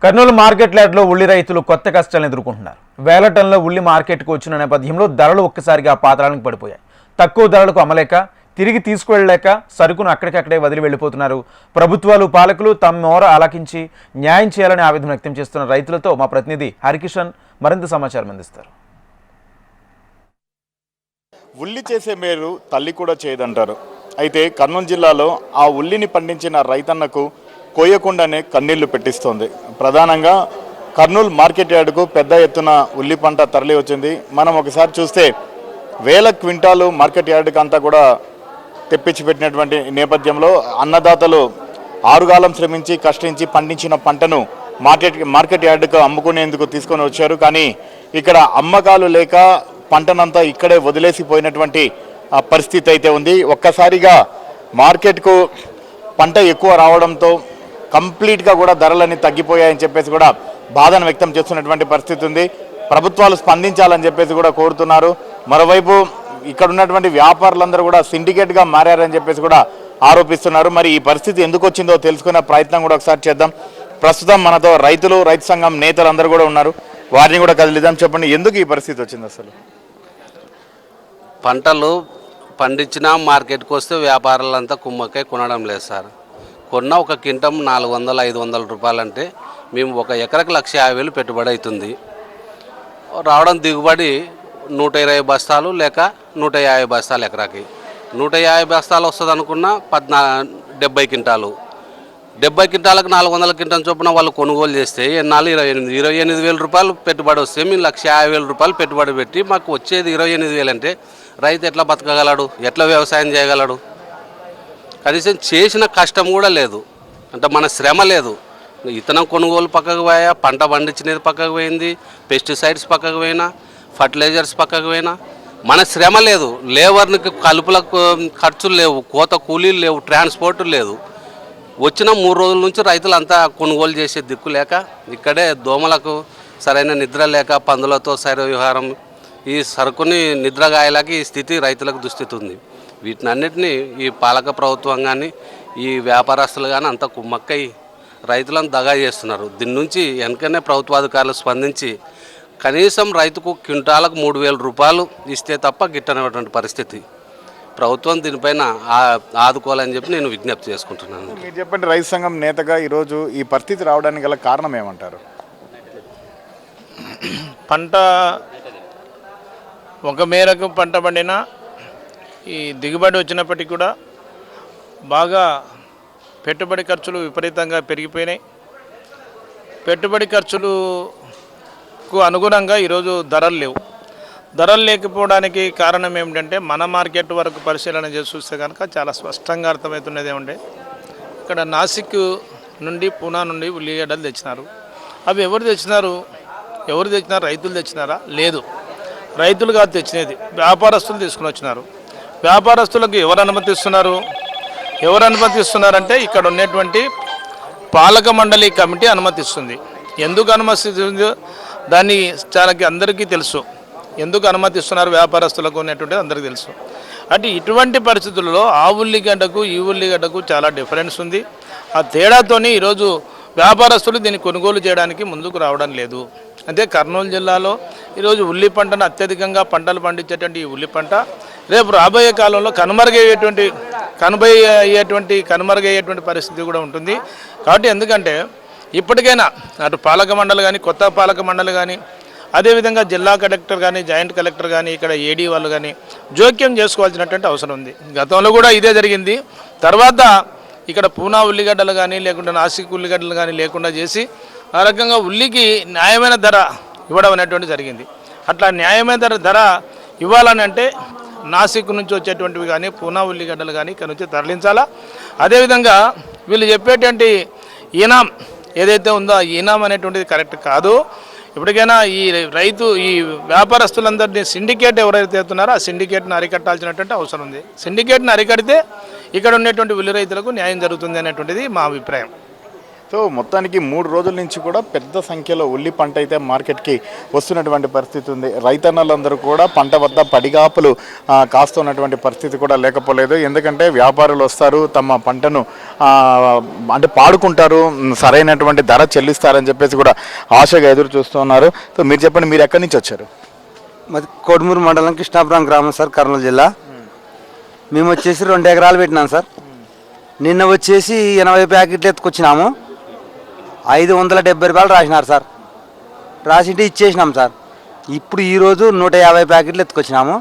Kurnool market యార్డ్లో ఉల్లి రైతులు కొత్త కష్టాలను ఎదుర్కొంటున్నారు. వేల టన్నుల ఉల్లి మార్కెట్కు వచ్చిన నేపథ్యంలో ధరలు ఒక్కసారిగా పాతాళానికి పడిపోయాయి. తక్కువ ధరలకు అమ్మలేక తిరిగి తీసుకువెళ్ళలేక సరుకును అక్కడికక్కడే వదిలి వెళ్ళిపోతున్నారు. ప్రభుత్వాలు పాలకులు తమ మోర ఆలకించి న్యాయం చేయాలని ఆవేదన వ్యక్తం చేస్తున్న రైతులతో మా ప్రతినిధి హరికిషన్ మరింత సమాచారం అందిస్తారు. ఉల్లి చేసే మేలు తల్లి కూడా చేయదంటారు. అయితే కర్నూలు జిల్లాలో ఆ ఉల్లిని పండించిన రైతన్నకు కోయకుండానే కన్నీళ్లు పెట్టిస్తోంది. ప్రధానంగా కర్నూలు మార్కెట్ యార్డుకు పెద్ద ఎత్తున ఉల్లి పంట తరలి వచ్చింది. మనం ఒకసారి చూస్తే వేల క్వింటాలు మార్కెట్ యార్డుకు అంతా కూడా తెప్పించి పెట్టినటువంటి నేపథ్యంలో అన్నదాతలు ఆరుగాలం శ్రమించి కష్టించి పండించిన పంటను మార్కెట్ యార్డుకు అమ్ముకునేందుకు తీసుకొని వచ్చారు. కానీ ఇక్కడ అమ్మకాలు లేక పంటనంతా ఇక్కడే వదిలేసిపోయినటువంటి పరిస్థితి అయితే ఉంది. ఒక్కసారిగా మార్కెట్కు పంట ఎక్కువ రావడంతో కంప్లీట్గా కూడా ధరలన్నీ తగ్గిపోయాయని చెప్పేసి కూడా బాధను వ్యక్తం చేస్తున్నటువంటి పరిస్థితి ఉంది. ప్రభుత్వాలు స్పందించాలని చెప్పేసి కూడా కోరుతున్నారు. మరోవైపు ఇక్కడ ఉన్నటువంటి వ్యాపారులందరూ కూడా సిండికేట్గా మారారని చెప్పేసి కూడా ఆరోపిస్తున్నారు. మరి ఈ పరిస్థితి ఎందుకు వచ్చిందో తెలుసుకునే ప్రయత్నం కూడా ఒకసారి చేద్దాం. ప్రస్తుతం మనతో రైతు సంఘం నేతలు అందరూ కూడా ఉన్నారు. వారిని కూడా కదిలిద్దాం. చెప్పండి, ఎందుకు ఈ పరిస్థితి వచ్చింది? అసలు పంటలు పండించినా మార్కెట్కి వస్తే వ్యాపారులంతా కుమ్మక్కై కొనడం లేదు సార్. కొన్న ఒక క్వింటం 400-500 రూపాయలంటే మేము ఒక ఎకరకు 1,50,000 పెట్టుబడి అవుతుంది. రావడం దిగుబడి 120 బస్తాలు లేక 150 బస్తాలు ఎకరాకి. 150 బస్తాలు వస్తుంది అనుకున్న 70 క్వింటాలు. 70 క్వింటాలకు 400 క్వింటాల చొప్పున వాళ్ళు కొనుగోలు చేస్తే 28,000 రూపాయలు పెట్టుబడి వస్తే మేము 1,50,000 రూపాయలు పెట్టుబడి పెట్టి మాకు వచ్చేది 28,000 అంటే రైతు ఎట్లా బతకగలడు? ఎట్లా వ్యవసాయం చేయగలడు? కనీసం చేసిన కష్టం కూడా లేదు, అంటే మన శ్రమ లేదు. ఇతనం కొనుగోలు పక్కకు పోయా, పంట పండించినది పక్కకు పోయింది, పెస్టిసైడ్స్ పక్కకు పోయినా, ఫర్టిలైజర్స్ పక్కకు పోయినా, మన శ్రమ లేదు. లేబర్కి కలుపులకు ఖర్చులు లేవు, కోత కూలీలు లేవు, ట్రాన్స్పోర్ట్ లేదు. వచ్చిన 3 రోజుల నుంచి రైతులంతా కొనుగోలు చేసే దిక్కు లేక ఇక్కడే దోమలకు సరైన నిద్ర లేక పందులతో వ్యవహారం ఈ సరుకుని నిద్రగాయలకి ఈ స్థితి రైతులకు దుస్థితి ఉంది. వీటినన్నిటినీ ఈ పాలక ప్రభుత్వం కానీ ఈ వ్యాపారస్తులు కానీ అంతా కుమ్మక్కై రైతులను దగా చేస్తున్నారు. దీని నుంచి వెనకనే ప్రభుత్వాధికారులు స్పందించి కనీసం రైతుకు క్వింటాలకు 3,000 రూపాయలు ఇస్తే తప్ప గిట్టనటువంటి పరిస్థితి. ప్రభుత్వం దీనిపైన ఆదుకోవాలని చెప్పి నేను విజ్ఞప్తి చేసుకుంటున్నాను. మీరు చెప్పండి, రైతు సంఘం నేతగా ఈరోజు ఈ పరిస్థితి రావడానికి గల కారణం ఏమంటారు? పంట ఒక మేరకు పంట పండినా ఈ దిగుబడి వచ్చినప్పటికీ కూడా బాగా పెట్టుబడి ఖర్చులు విపరీతంగా పెరిగిపోయినాయి. పెట్టుబడి ఖర్చులకు అనుగుణంగా ఈరోజు ధరలు లేవు. ధరలు లేకపోవడానికి కారణం ఏమిటంటే మన మార్కెట్ వరకు పరిశీలన చేసి చూస్తే కనుక చాలా స్పష్టంగా అర్థమవుతున్నది ఏమంటే ఇక్కడ నాసిక్ నుండి పూనా నుండి ఉల్లిగడ్డలు తెచ్చినారు. అవి ఎవరు తెచ్చినారు? రైతులు తెచ్చినారా? లేదు, రైతులు కాదు తెచ్చినది, వ్యాపారస్తులు తీసుకుని వచ్చినారు. వ్యాపారస్తులకు ఎవరు అనుమతిస్తున్నారంటే ఇక్కడ ఉన్నటువంటి పాలక మండలి కమిటీ అనుమతిస్తుంది. ఎందుకు అనుమతిస్తుంది దాన్ని అందరికీ తెలుసు. ఎందుకు అనుమతిస్తున్నారు వ్యాపారస్తులకు అనేటువంటిది అందరికీ తెలుసు. అంటే ఇటువంటి పరిస్థితుల్లో ఆ ఉల్లిగడ్డకు ఈ ఉల్లిగడ్డకు చాలా డిఫరెన్స్ ఉంది. ఆ తేడాతోని ఈరోజు వ్యాపారస్తులు దీన్ని కొనుగోలు చేయడానికి ముందుకు రావడం లేదు. అంటే కర్నూలు జిల్లాలో ఈరోజు ఉల్లి పంటను అత్యధికంగా పంటలు పండించేటువంటి ఈ ఉల్లి పంట రేపు రాబోయే కాలంలో కనుమరుగయ్యేటువంటి పరిస్థితి కూడా ఉంటుంది. కాబట్టి ఎందుకంటే ఇప్పటికైనా అటు పాలక మండలి కానీ, కొత్త పాలక మండలి కానీ, అదేవిధంగా జిల్లా కలెక్టర్ కానీ, జాయింట్ కలెక్టర్ కానీ, ఇక్కడ ఏడీ వాళ్ళు కానీ జోక్యం చేసుకోవాల్సినటువంటి అవసరం ఉంది. గతంలో కూడా ఇదే జరిగింది. తర్వాత ఇక్కడ పూనా ఉల్లిగడ్డలు కానీ లేకుంటే నాసిక్ ఉల్లిగడ్డలు కానీ లేకుండా చేసి ఆ రకంగా ఉల్లికి న్యాయమైన ధర ఇవ్వడం అనేటువంటి జరిగింది. అట్లా న్యాయమైన ధర ఇవ్వాలని అంటే నాసిక్ నుంచి వచ్చేటువంటివి కానీ పూనా ఉల్లిగడ్డలు కానీ ఇక్కడ నుంచి తరలించాలా. అదేవిధంగా వీళ్ళు చెప్పేటువంటి ఈనాం ఏదైతే ఉందో ఆ ఈనాం అనేటువంటిది కరెక్ట్ కాదు. ఇప్పటికైనా ఈ వ్యాపారస్తులందరినీ సిండికేట్ ఎవరైతే అవుతున్నారో ఆ సిండికేట్ని అరికట్టాల్సినటువంటి అవసరం ఉంది. సిండికేట్ని అరికడితే ఇక్కడ ఉన్నటువంటి ఉల్లి రైతులకు న్యాయం జరుగుతుంది అనేటువంటిది మా అభిప్రాయం. సో మొత్తానికి 3 రోజుల నుంచి కూడా పెద్ద సంఖ్యలో ఉల్లి పంట అయితే మార్కెట్కి వస్తున్నటువంటి పరిస్థితి ఉంది. రైతన్నలందరూ కూడా పంట వద్ద పడిగాపులు కాస్తున్నటువంటి పరిస్థితి కూడా లేకపోలేదు. ఎందుకంటే వ్యాపారులు వస్తారు, తమ పంటను అంటే పాడుకుంటారు, సరైనటువంటి ధర చెల్లిస్తారని చెప్పేసి కూడా ఆశగా ఎదురు చూస్తున్నారు. సో మీరు చెప్పండి, మీరు ఎక్కడి నుంచి వచ్చారు? మాది కోడుమూరు మండలం కృష్ణాపురం గ్రామం సార్, కర్నూలు జిల్లా. మేము వచ్చేసి 2 ఎకరాలు పెట్టినాం సార్. నిన్న వచ్చేసి 80 ప్యాకెట్లు ఎత్తుకొచ్చినాము. 570 రూపాయలు రాసినారు సార్. రాసింటే ఇచ్చేసినాం సార్. ఇప్పుడు ఈరోజు 150 ప్యాకెట్లు ఎత్తుకొచ్చినాము.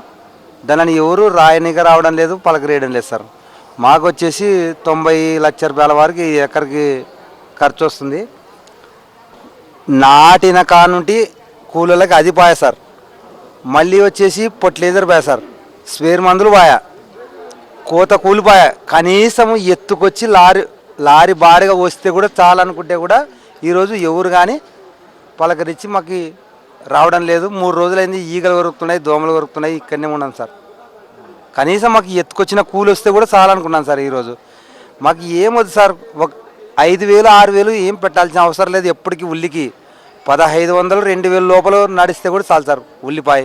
దానిని ఎవరు రాయనిగా రావడం లేదు, పలకరేయడం లేదు సార్. మాకు వచ్చేసి 90 లక్షల రూపాయల వరకు ఎకరికి ఖర్చు వస్తుంది. నాటిన కానుంటి కూలీలకి అది పాయ సార్. మళ్ళీ వచ్చేసి పొట్లేదర్ పాయ సార్, స్పేర్ మందులు పాయ, కోత కూలిపాయ. కనీసం ఎత్తుకొచ్చి లారీ బాడిగా వస్తే కూడా చాలనుకుంటే కూడా ఈరోజు ఎవరు కానీ పలకరించి మాకు రావడం లేదు. 3 రోజులైంది, ఈగలు కొరుకుతున్నాయి, దోమలు కొరుకుతున్నాయి, ఇక్కడనే ఉన్నాం సార్. కనీసం మాకు ఎత్తుకొచ్చిన కూలి వస్తే కూడా చాలనుకున్నాం సార్. ఈరోజు మాకు ఏమొద్దు సార్, ఒక 5,000 6,000 ఏం పెట్టాల్సిన అవసరం లేదు. ఎప్పటికీ ఉల్లికి 1,500 2,000 లోపల నడిస్తే కూడా చాలు సార్ ఉల్లిపాయ.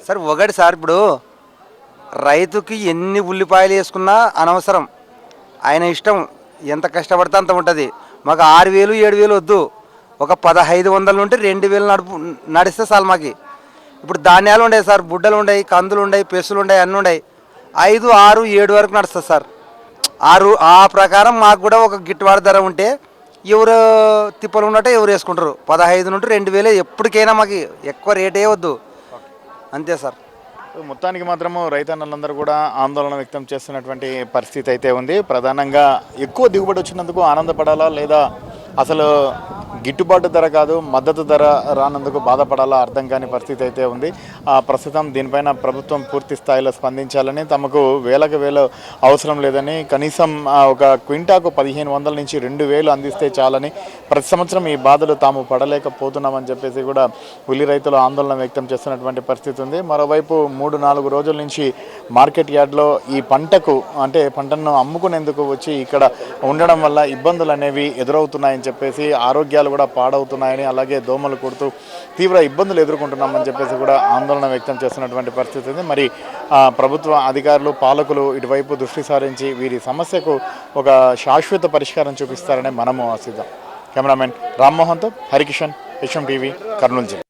సార్ ఒకటి సార్, ఇప్పుడు రైతుకి ఎన్ని ఉల్లిపాయలు వేసుకున్నా అనవసరం, ఆయన ఇష్టం, ఎంత కష్టపడితే అంత ఉంటుంది. మాకు 6,000 7,000 వద్దు, ఒక 1,500 ఉంటే 2,000 నడిస్తే చాలు మాకు. ఇప్పుడు ధాన్యాలు ఉన్నాయి సార్, బుడ్డలు ఉన్నాయి, కందులు ఉన్నాయి, పెసులు ఉన్నాయి, అన్నీ ఉన్నాయి. 5 6 7 వరకు నడుస్తుంది సార్. ఆ ప్రకారం మాకు కూడా ఒక గిట్టుబాటు ధర ఉంటే ఎవరు తిప్పలు ఉన్నట్టే ఎవరు వేసుకుంటారు. 15 నుండి 2,000 ఎప్పటికైనా మాకు ఎక్కువ రేటే వద్దు, అంతే సార్. మొత్తానికి మాత్రము రైతన్నలందరూ కూడా ఆందోళన వ్యక్తం చేస్తున్నటువంటి పరిస్థితి అయితే ఉంది. ప్రధానంగా ఎక్కువ దిగుబడి వచ్చినందుకు ఆనందపడాలా, లేదా అసలు గిట్టుబాటు ధర కాదు మద్దతు ధర రానందుకు బాధపడాలా అర్థం కాని పరిస్థితి అయితే ఉంది. ప్రస్తుతం దీనిపైన ప్రభుత్వం పూర్తి స్థాయిలో స్పందించాలని, తమకు వేలకు వేలు అవసరం లేదని, కనీసం ఒక క్వింటాకు 1,500 నుంచి 2,000 అందిస్తే చాలని, ప్రతి సంవత్సరం ఈ బాధలు తాము పడలేకపోతున్నామని చెప్పేసి కూడా ఉల్లి రైతులు ఆందోళన వ్యక్తం చేస్తున్నటువంటి పరిస్థితి ఉంది. మరోవైపు 3-4 రోజుల నుంచి మార్కెట్ యార్డ్లో ఈ పంటను అమ్ముకునేందుకు వచ్చి ఇక్కడ ఉండడం వల్ల ఇబ్బందులు అనేవి ఎదురవుతున్నాయని చెప్పేసి, ఆరోగ్యాలు కూడా పాడవుతున్నాయని, అలాగే దోమలు కొడుతూ తీవ్ర ఇబ్బందులు ఎదుర్కొంటున్నామని చెప్పేసి కూడా ఆందోళన వ్యక్తం చేస్తున్నటువంటి పరిస్థితి ఉంది. మరి ప్రభుత్వ అధికారులు, పాలకులు ఇటువైపు దృష్టి సారించి వీరి సమస్యకు ఒక శాశ్వత పరిష్కారం చూపిస్తారని మనము ఆశిద్దాం. కెమెరామెన్ రామ్మోహన్తో హరికిషన్, HM TV, కర్నూలు జిల్లా.